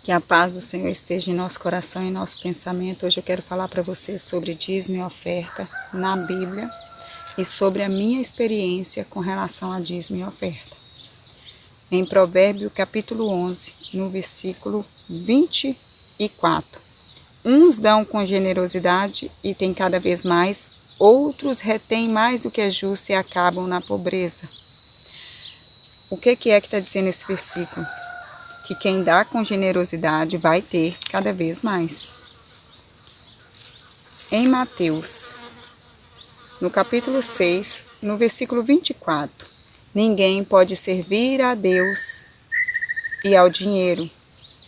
Que a paz do Senhor esteja em nosso coração e em nosso pensamento. Hoje eu quero falar para vocês sobre dízimo e oferta na Bíblia e sobre a minha experiência com relação a dízimo e oferta. Em Provérbios capítulo 11, no versículo 24. Uns dão com generosidade e têm cada vez mais, outros retêm mais do que é justo e acabam na pobreza. O que é que está dizendo esse versículo? Que quem dá com generosidade vai ter cada vez mais. Em Mateus, no capítulo 6, no versículo 24, ninguém pode servir a Deus e ao dinheiro.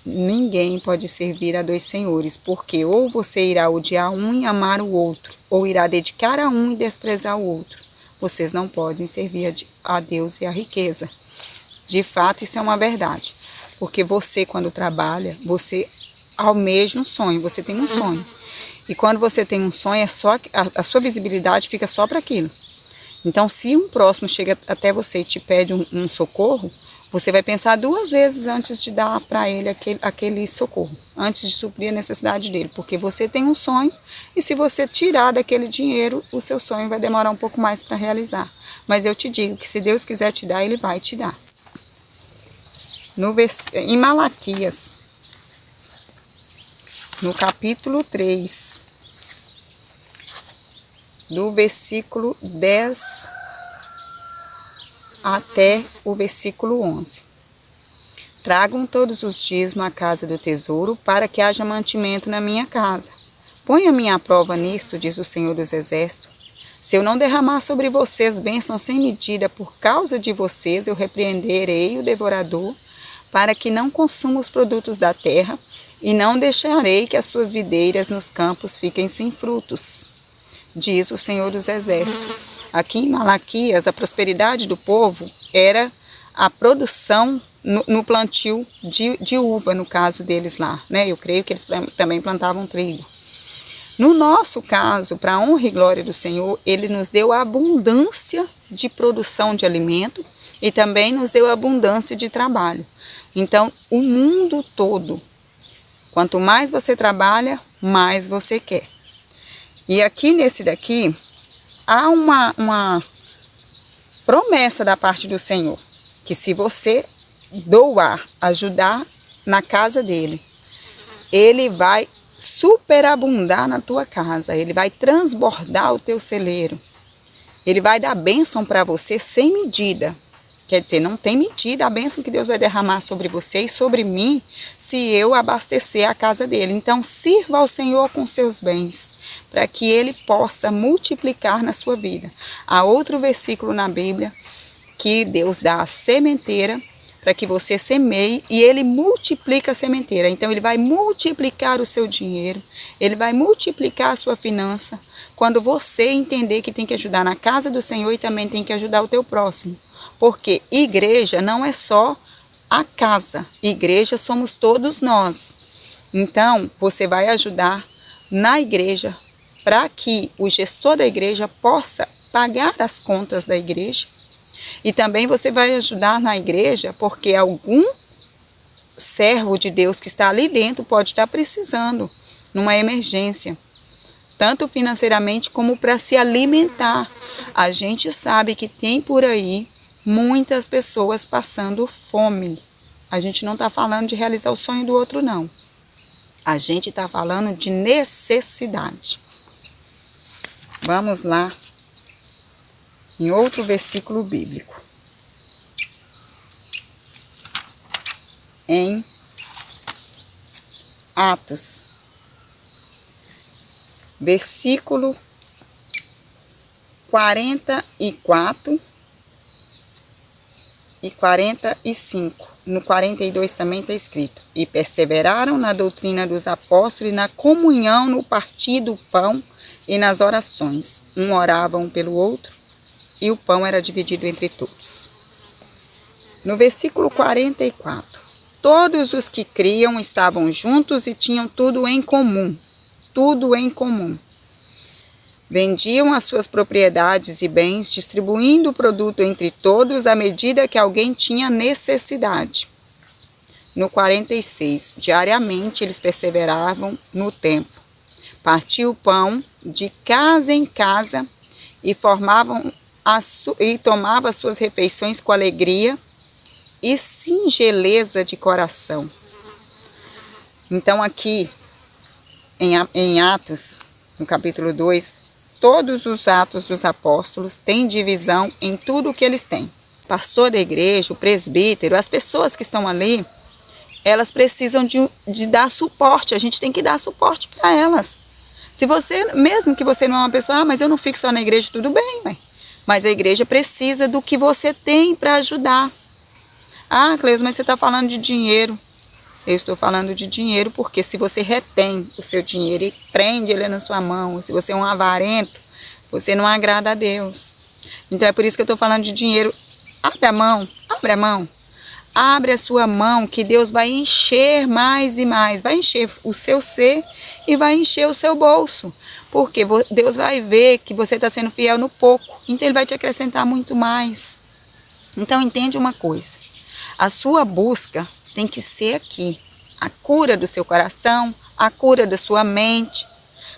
Ninguém pode servir a dois senhores, porque ou você irá odiar um e amar o outro, ou irá dedicar a um e desprezar o outro. Vocês não podem servir a Deus e a riqueza. De fato, isso é uma verdade. Porque você, quando trabalha, você almeja um sonho, você tem um sonho. E quando você tem um sonho, a sua visibilidade fica só para aquilo. Então, se um próximo chega até você e te pede um socorro, você vai pensar duas vezes antes de dar para ele aquele socorro, antes de suprir a necessidade dele. Porque você tem um sonho e se você tirar daquele dinheiro, o seu sonho vai demorar um pouco mais para realizar. Mas eu te digo que se Deus quiser te dar, Ele vai te dar. Em Malaquias, no capítulo 3, do versículo 10 até o versículo 11. Tragam todos os dízimos à casa do tesouro, para que haja mantimento na minha casa. Ponha-me à prova nisto, diz o Senhor dos Exércitos. Se eu não derramar sobre vocês bênçãos sem medida por causa de vocês, eu repreenderei o devorador, para que não consuma os produtos da terra, e não deixarei que as suas videiras nos campos fiquem sem frutos, diz o Senhor dos Exércitos. Aqui em Malaquias, a prosperidade do povo era a produção no plantio de uva, no caso deles lá, né? Eu creio que eles também plantavam trigo. No nosso caso, para a honra e glória do Senhor, Ele nos deu a abundância de produção de alimento e também nos deu a abundância de trabalho. Então, o mundo todo, quanto mais você trabalha, mais você quer. E aqui nesse daqui, há uma promessa da parte do Senhor, que se você doar, ajudar na casa dele, Ele vai superabundar na tua casa, Ele vai transbordar o teu celeiro, Ele vai dar bênção para você sem medida. Quer dizer, não tem medida a bênção que Deus vai derramar sobre você e sobre mim se eu abastecer a casa dele. Então, sirva ao Senhor com seus bens, para que Ele possa multiplicar na sua vida. Há outro versículo na Bíblia que Deus dá a sementeira para que você semeie e Ele multiplica a sementeira. Então, Ele vai multiplicar o seu dinheiro, Ele vai multiplicar a sua finança, quando você entender que tem que ajudar na casa do Senhor e também tem que ajudar o teu próximo. Porque igreja não é só a casa, igreja somos todos nós. Então, você vai ajudar na igreja para que o gestor da igreja possa pagar as contas da igreja. E também você vai ajudar na igreja porque algum servo de Deus que está ali dentro pode estar precisando numa emergência, tanto financeiramente como para se alimentar. A gente sabe que tem por aí muitas pessoas passando fome. A gente não está falando de realizar o sonho do outro, não. A gente está falando de necessidade. Vamos lá em outro versículo bíblico. Em Atos, versículo 44 e 45. No 42 também está escrito: e perseveraram na doutrina dos apóstolos e na comunhão, no partir do pão e nas orações. Um orava um pelo outro e o pão era dividido entre todos. No versículo 44, todos os que criam estavam juntos e tinham tudo em comum. Tudo em comum. Vendiam as suas propriedades e bens, distribuindo o produto entre todos à medida que alguém tinha necessidade. no 46. Diariamente eles perseveravam no templo. Partiam o pão de casa em casa e tomavam as suas refeições com alegria e singeleza de coração. Então aqui em Atos, no capítulo 2, todos os atos dos apóstolos têm divisão em tudo o que eles têm. O pastor da igreja, o presbítero, as pessoas que estão ali, elas precisam de dar suporte. A gente tem que dar suporte para elas. Se você, mesmo que você não é uma pessoa, mas eu não fico só na igreja, tudo bem, mas a igreja precisa do que você tem para ajudar. Ah, Cleusa, mas você está falando de dinheiro. Eu estou falando de dinheiro porque se você retém o seu dinheiro e prende ele na sua mão, se você é um avarento, você não agrada a Deus. Então é por isso que eu estou falando de dinheiro. Abre a mão, abre a mão. Abre a sua mão que Deus vai encher mais e mais. Vai encher o seu ser e vai encher o seu bolso. Porque Deus vai ver que você está sendo fiel no pouco. Então Ele vai te acrescentar muito mais. Então entende uma coisa. A sua busca tem que ser aqui. A cura do seu coração, a cura da sua mente.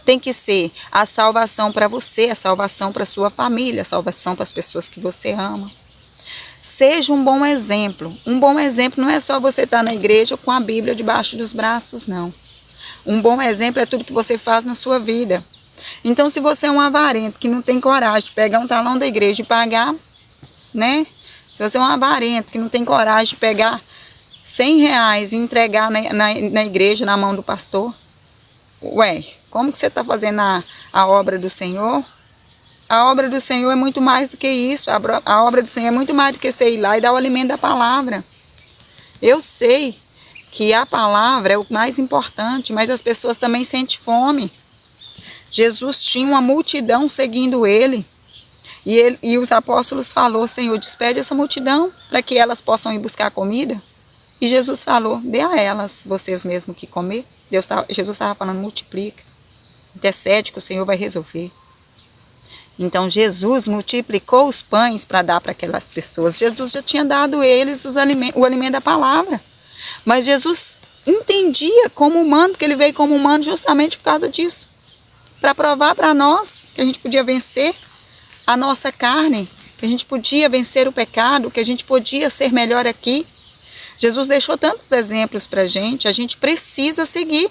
Tem que ser a salvação para você, a salvação para a sua família, a salvação para as pessoas que você ama. Seja um bom exemplo. Um bom exemplo não é só você estar na igreja com a Bíblia debaixo dos braços, não. Um bom exemplo é tudo que você faz na sua vida. Então, se você é um avarento que não tem coragem de pegar um talão da igreja e pagar, né? Se você é um avarento que não tem coragem de pegar R$100 e entregar na igreja, na mão do pastor, ué, como que você está fazendo a obra do Senhor? A obra do Senhor é muito mais do que isso. A obra do Senhor é muito mais do que você ir lá e dar o alimento da palavra. Eu sei que a palavra é o mais importante, mas as pessoas também sentem fome. Jesus tinha uma multidão seguindo ele. E os apóstolos falaram, Senhor, despede essa multidão para que elas possam ir buscar comida. E Jesus falou, dê a elas, vocês mesmos que comer. Jesus estava falando, multiplica. Intercede que o Senhor vai resolver. Então Jesus multiplicou os pães para dar para aquelas pessoas. Jesus já tinha dado a eles o alimento da palavra. Mas Jesus entendia como humano, porque ele veio como humano justamente por causa disso. Para provar para nós que a gente podia vencer a nossa carne, que a gente podia vencer o pecado, que a gente podia ser melhor aqui. Jesus deixou tantos exemplos para a gente precisa seguir.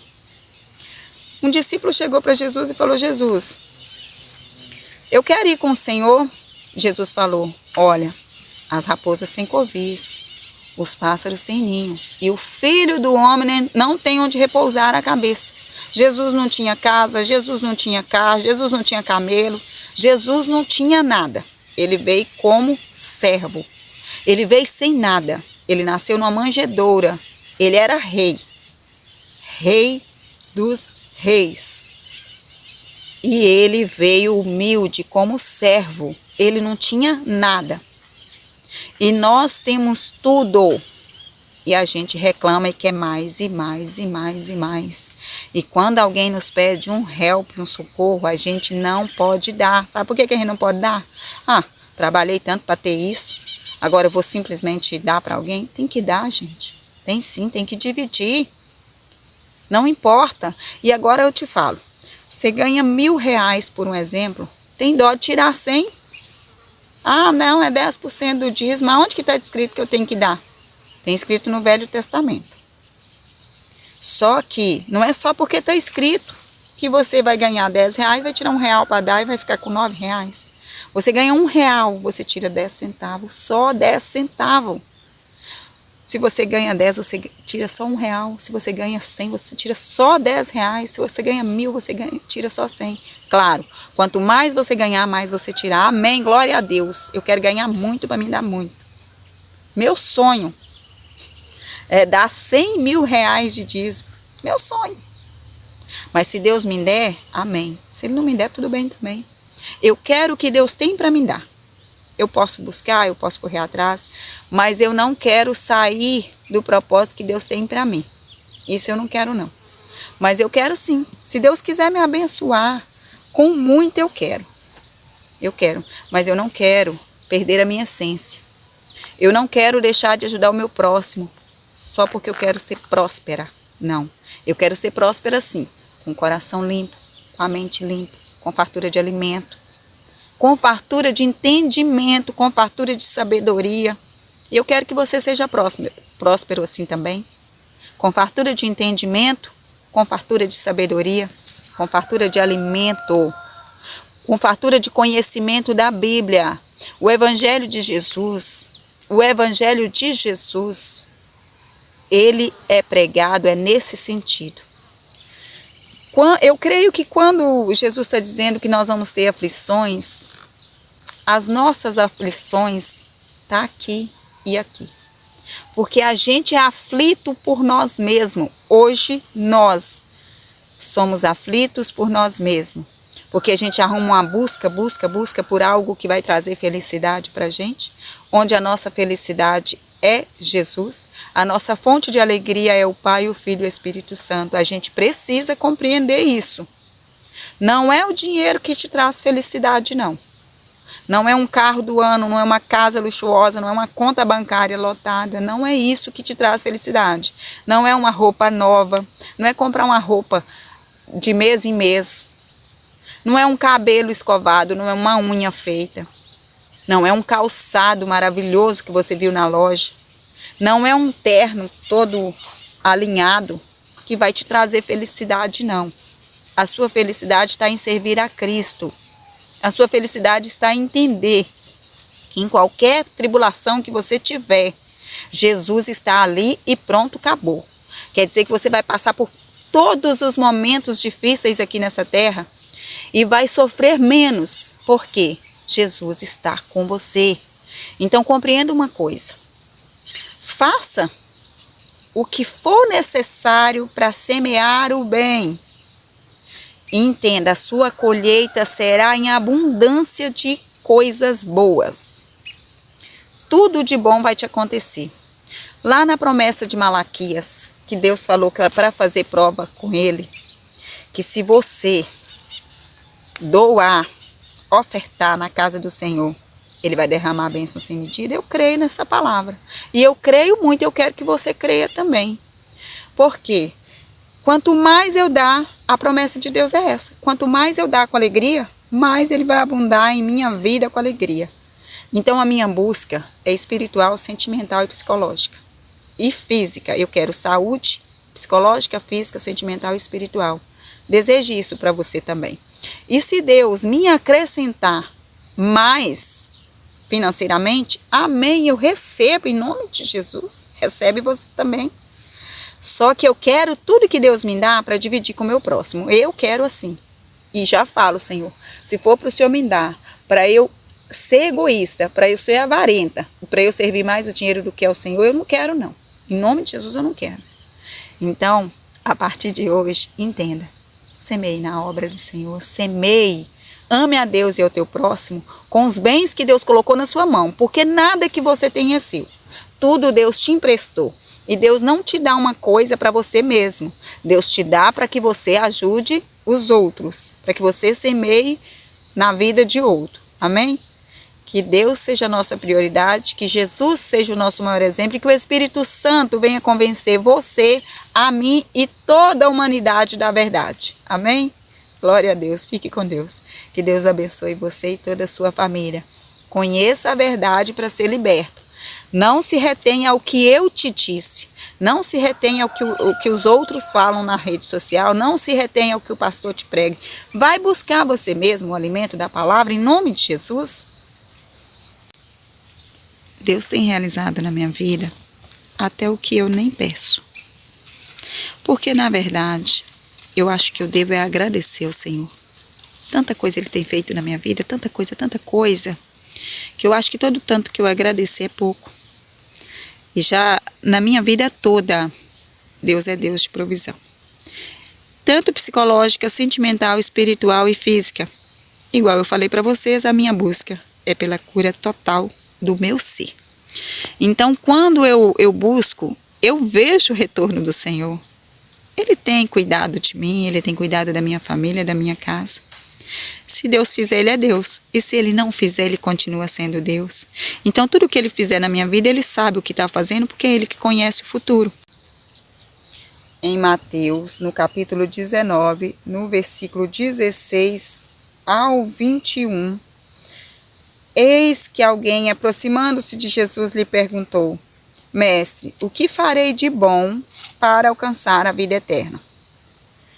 Um discípulo chegou para Jesus e falou, Jesus, eu quero ir com o Senhor. Jesus falou, olha, as raposas têm covis, os pássaros têm ninho, e o filho do homem não tem onde repousar a cabeça. Jesus não tinha casa, Jesus não tinha carro, Jesus não tinha camelo, Jesus não tinha nada. Ele veio como servo, ele veio sem nada, ele nasceu numa manjedoura, ele era rei, rei dos reis. E ele veio humilde como servo. Ele não tinha nada. E nós temos tudo. E a gente reclama e quer mais e mais e mais e mais. E quando alguém nos pede um help, um socorro, a gente não pode dar. Sabe por que a gente não pode dar? Ah, trabalhei tanto para ter isso. Agora eu vou simplesmente dar para alguém? Tem que dar, gente. Tem sim, tem que dividir. Não importa. E agora eu te falo. Você ganha R$1.000, por um exemplo, tem dó de tirar 100? Ah, não, é 10% do dízimo. Mas onde que está escrito que eu tenho que dar? Tem escrito no Velho Testamento. Só que não é só porque está escrito que você vai ganhar R$10, vai tirar R$1 para dar e vai ficar com R$9. Você ganha R$1, você tira 10 centavos, só 10 centavos. Se você ganha 10, você tira só R$1. Se você ganha 100, você tira só R$10. Se você ganha 1.000, você tira só 100. Claro, quanto mais você ganhar, mais você tirar. Amém, glória a Deus. Eu quero ganhar muito para me dar muito. Meu sonho é dar R$100.000 de dízimo. Meu sonho. Mas se Deus me der, amém. Se Ele não me der, tudo bem também. Eu quero o que Deus tem para me dar. Eu posso buscar, eu posso correr atrás, mas eu não quero sair do propósito que Deus tem para mim. Isso eu não quero, não. Mas eu quero sim. Se Deus quiser me abençoar, com muito eu quero. Eu quero, mas eu não quero perder a minha essência. Eu não quero deixar de ajudar o meu próximo só porque eu quero ser próspera. Não, eu quero ser próspera sim, com o coração limpo, com a mente limpa, com fartura de alimento, com fartura de entendimento, com fartura de sabedoria. E eu quero que você seja próspero assim também, com fartura de entendimento, com fartura de sabedoria, com fartura de alimento, com fartura de conhecimento da Bíblia. O Evangelho de Jesus, ele é pregado, é nesse sentido. Eu creio que quando Jesus está dizendo que nós vamos ter aflições, as nossas aflições estão aqui e aqui. Porque a gente é aflito por nós mesmos. Hoje nós somos aflitos por nós mesmos. Porque a gente arruma uma busca por algo que vai trazer felicidade para a gente. Onde a nossa felicidade é Jesus. A nossa fonte de alegria é o Pai, o Filho e o Espírito Santo. A gente precisa compreender isso. Não é o dinheiro que te traz felicidade, não. Não é um carro do ano, não é uma casa luxuosa, não é uma conta bancária lotada. Não é isso que te traz felicidade. Não é uma roupa nova, não é comprar uma roupa de mês em mês. Não é um cabelo escovado, não é uma unha feita. Não é um calçado maravilhoso que você viu na loja. Não é um terno todo alinhado que vai te trazer felicidade, não. A sua felicidade está em servir a Cristo. A sua felicidade está em entender que em qualquer tribulação que você tiver, Jesus está ali e pronto, acabou. Quer dizer que você vai passar por todos os momentos difíceis aqui nessa terra e vai sofrer menos, porque Jesus está com você. Então compreenda uma coisa. Faça o que for necessário para semear o bem. Entenda, a sua colheita será em abundância de coisas boas. Tudo de bom vai te acontecer. Lá na promessa de Malaquias, que Deus falou que era para fazer prova com ele, que se você doar, ofertar na casa do Senhor, ele vai derramar a bênção sem medida. Eu creio nessa palavra. E eu creio muito, eu quero que você creia também. Por quê? Quanto mais eu dar, a promessa de Deus é essa. Quanto mais eu dar com alegria, mais ele vai abundar em minha vida com alegria. Então a minha busca é espiritual, sentimental e psicológica. E física. Eu quero saúde psicológica, física, sentimental e espiritual. Deseje isso para você também. E se Deus me acrescentar mais financeiramente, amém, eu recebo em nome de Jesus. Recebe você também. Só que eu quero tudo que Deus me dá para dividir com o meu próximo. Eu quero assim. E já falo, Senhor, se for para o Senhor me dar, para eu ser egoísta, para eu ser avarenta, para eu servir mais o dinheiro do que ao Senhor, eu não quero não. Em nome de Jesus eu não quero. Então, a partir de hoje, entenda. Semeie na obra do Senhor, semeie. Ame a Deus e ao teu próximo com os bens que Deus colocou na sua mão. Porque nada que você tem é seu. Tudo Deus te emprestou. E Deus não te dá uma coisa para você mesmo. Deus te dá para que você ajude os outros. Para que você semeie na vida de outro. Amém? Que Deus seja a nossa prioridade. Que Jesus seja o nosso maior exemplo. E que o Espírito Santo venha convencer você, a mim e toda a humanidade da verdade. Amém? Glória a Deus. Fique com Deus. Que Deus abençoe você e toda a sua família. Conheça a verdade para ser liberto. Não se retenha ao que eu te disse. Não se retenha ao que os outros falam na rede social. Não se retenha ao que o pastor te pregue. Vai buscar você mesmo o alimento da palavra em nome de Jesus. Deus tem realizado na minha vida até o que eu nem peço. Porque, na verdade, eu acho que eu devo é agradecer ao Senhor. Tanta coisa Ele tem feito na minha vida, tanta coisa, que eu acho que todo tanto que eu agradecer é pouco. E já na minha vida toda, Deus é Deus de provisão. Tanto psicológica, sentimental, espiritual e física. Igual eu falei para vocês, a minha busca é pela cura total do meu ser. Então, quando eu busco, eu vejo o retorno do Senhor. Ele tem cuidado de mim, Ele tem cuidado da minha família, da minha casa. Se Deus fizer, Ele é Deus. E se Ele não fizer, Ele continua sendo Deus. Então, tudo que Ele fizer na minha vida, Ele sabe o que está fazendo, porque é Ele que conhece o futuro. em Mateus, no capítulo 19, no versículo 16 ao 21. Eis que alguém, aproximando-se de Jesus, lhe perguntou: Mestre, o que farei de bom para alcançar a vida eterna?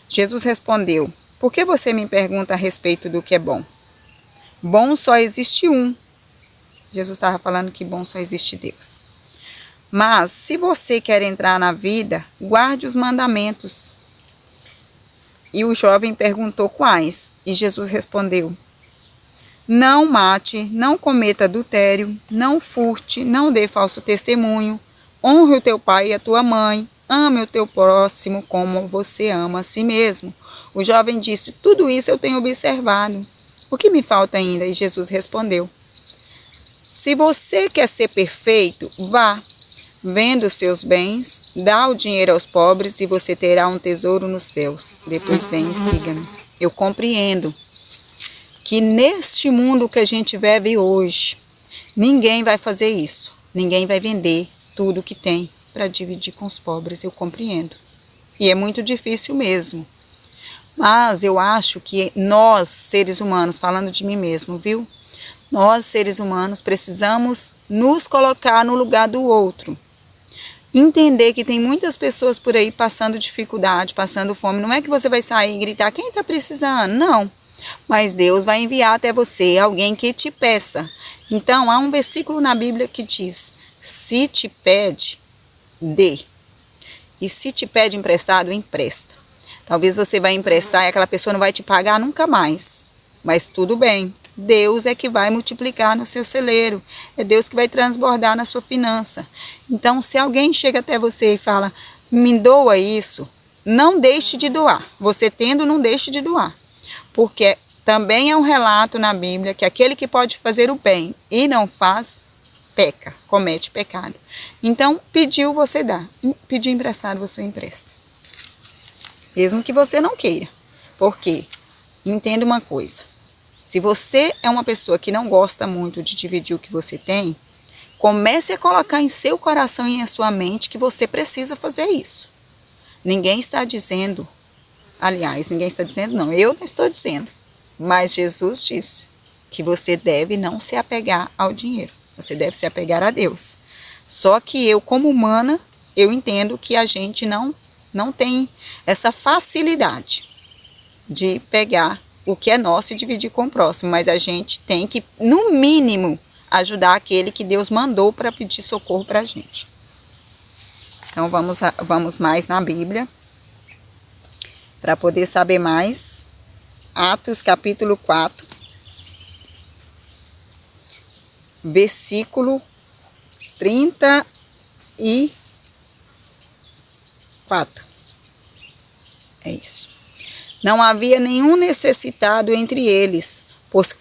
Jesus respondeu: Por que você me pergunta a respeito do que é bom? Bom só existe um. Jesus estava falando que bom só existe Deus. Mas, se você quer entrar na vida, guarde os mandamentos. E o jovem perguntou quais, e Jesus respondeu: Não mate, não cometa adultério, não furte, não dê falso testemunho, honre o teu pai e a tua mãe, ame o teu próximo como você ama a si mesmo. O jovem disse: Tudo isso eu tenho observado. O que me falta ainda? E Jesus respondeu: Se você quer ser perfeito, vá, venda os seus bens, dá o dinheiro aos pobres e você terá um tesouro nos céus. Depois vem e siga-me. Eu compreendo que neste mundo que a gente vive hoje, ninguém vai fazer isso. Ninguém vai vender tudo que tem para dividir com os pobres. Eu compreendo. E é muito difícil mesmo. Mas eu acho que nós, seres humanos, falando de mim mesmo, viu? Nós, seres humanos, precisamos nos colocar no lugar do outro. Entender que tem muitas pessoas por aí passando dificuldade, passando fome. Não é que você vai sair e gritar: quem está precisando? Não. Mas Deus vai enviar até você alguém que te peça. Então, há um versículo na Bíblia que diz: se te pede, dê. E se te pede emprestado, empresta. Talvez você vai emprestar e aquela pessoa não vai te pagar nunca mais. Mas tudo bem. Deus é que vai multiplicar no seu celeiro. É Deus que vai transbordar na sua finança. Então, se alguém chega até você e fala: me doa isso, não deixe de doar. Você tendo, não deixe de doar. Porque também é um relato na Bíblia que aquele que pode fazer o bem e não faz, peca, comete pecado. Então, pediu, você dá. Pediu emprestado, você empresta. Mesmo que você não queira. Por quê? Entenda uma coisa. Se você é uma pessoa que não gosta muito de dividir o que você tem, comece a colocar em seu coração e em sua mente que você precisa fazer isso. Ninguém está dizendo, aliás, ninguém está dizendo, não, eu não estou dizendo, mas Jesus disse que você deve não se apegar ao dinheiro, você deve se apegar a Deus. Só que eu, como humana, eu entendo que a gente não tem essa facilidade de pegar o que é nosso e dividir com o próximo, mas a gente tem que, no mínimo, ajudar aquele que Deus mandou para pedir socorro para a gente. Então, vamos mais na Bíblia, para poder saber mais. Atos, capítulo 4, versículo 34. É isso. Não havia nenhum necessitado entre eles,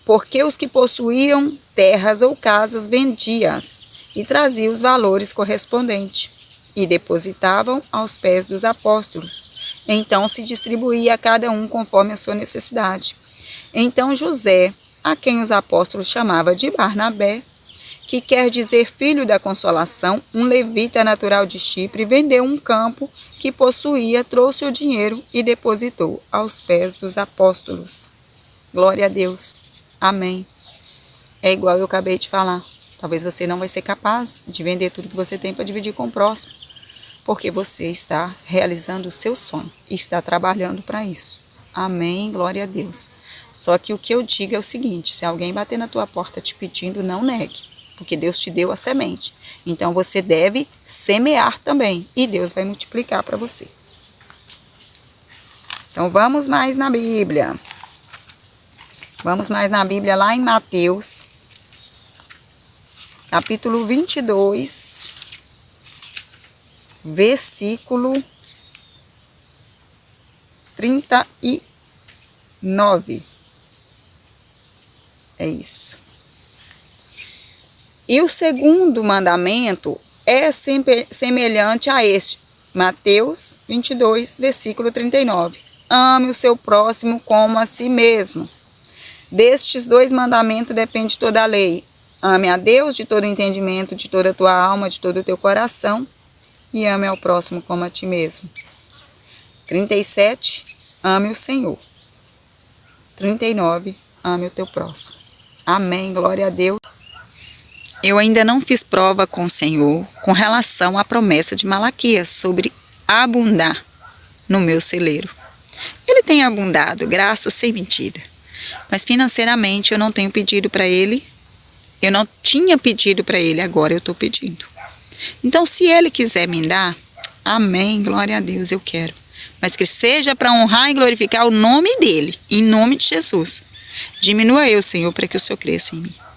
porque os que possuíam terras ou casas vendiam-as e traziam os valores correspondentes e depositavam aos pés dos apóstolos. Então se distribuía a cada um conforme a sua necessidade. Então José, a quem os apóstolos chamavam de Barnabé, que quer dizer filho da consolação, um levita natural de Chipre, vendeu um campo que possuía, trouxe o dinheiro e depositou aos pés dos apóstolos. Glória a Deus. Amém. É igual eu acabei de falar. Talvez você não vai ser capaz de vender tudo que você tem para dividir com o próximo, porque você está realizando o seu sonho e está trabalhando para isso. Amém. Glória a Deus. Só que o que eu digo é o seguinte: se alguém bater na tua porta te pedindo, não negue, porque Deus te deu a semente. Então você deve semear também e Deus vai multiplicar para você. Então vamos mais na Bíblia. Vamos mais na Bíblia lá em Mateus, capítulo 22, versículo 39. É isso. E o segundo mandamento é semelhante a este. Mateus 22, versículo 39. Ame o seu próximo como a si mesmo. Destes dois mandamentos depende toda a lei. Ame a Deus de todo o entendimento, de toda a tua alma, de todo o teu coração. E ame ao próximo como a ti mesmo. 37, ame o Senhor. 39, ame o teu próximo. Amém, glória a Deus. Eu ainda não fiz prova com o Senhor com relação à promessa de Malaquias sobre abundar no meu celeiro. Ele tem abundado, graça sem medida. Mas financeiramente eu não tenho pedido para Ele. Eu não tinha pedido para Ele, agora eu estou pedindo. Então, se Ele quiser me dar, amém, glória a Deus, eu quero. Mas que seja para honrar e glorificar o nome dEle, em nome de Jesus. Diminua eu, Senhor, para que o Senhor cresça em mim.